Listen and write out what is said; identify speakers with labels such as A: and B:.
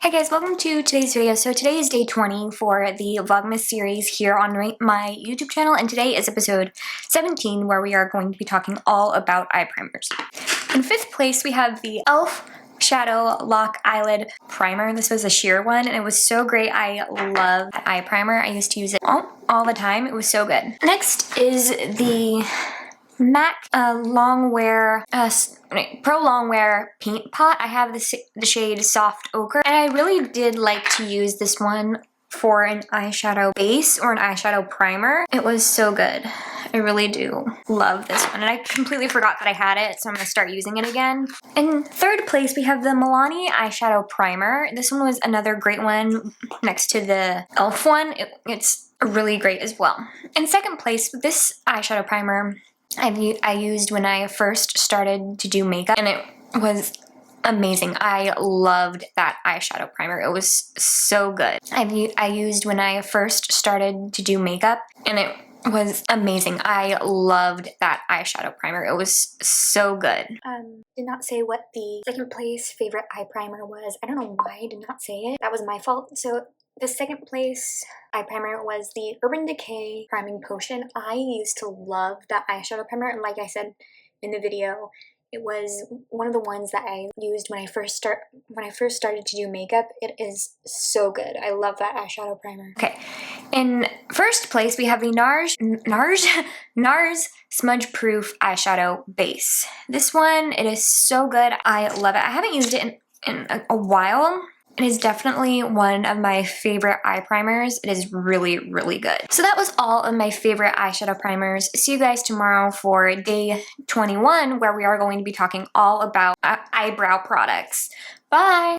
A: Hey guys, welcome to today's video. So today is day 20 for the Vlogmas series here on my YouTube channel, and today is episode 17 where we are going to be talking all about eye primers. In fifth place we have the e.l.f. Shadow Lock Eyelid Primer. This was a sheer one and it was so great. I love that eye primer. I used to use it all the time. It was so good. Next is the MAC Longwear Pro Longwear Paint Pot. I have the shade Soft Ochre, and I really did like to use this one for an eyeshadow base or an eyeshadow primer. It was so good. I really do love this one, and I completely forgot that I had it, so I'm going to start using it again. In third place, we have the Milani Eyeshadow Primer. This one was another great one next to the e.l.f. one. It's really great as well. In second place, this eyeshadow primer I used when I first started to do makeup, and it was amazing. I loved that eyeshadow primer. It was so good. I used when I first started to do makeup, and it was amazing. I loved that eyeshadow primer. It was so good. Did not say what the second place favorite eye primer was. I don't know why I did not say it. That was my fault. So the second place eye primer was the Urban Decay Priming Potion. I used to love that eyeshadow primer, and like I said in the video, it was one of the ones that I used when I first started to do makeup. It is so good. I love that eyeshadow primer. Okay, in first place we have the NARS Smudge Proof Eyeshadow Base. This one, it is so good. I love it. I haven't used it in a while. It is definitely one of my favorite eye primers. It is really, really good. So that was all of my favorite eyeshadow primers. See you guys tomorrow for day 21, where we are going to be talking all about eyebrow products. Bye!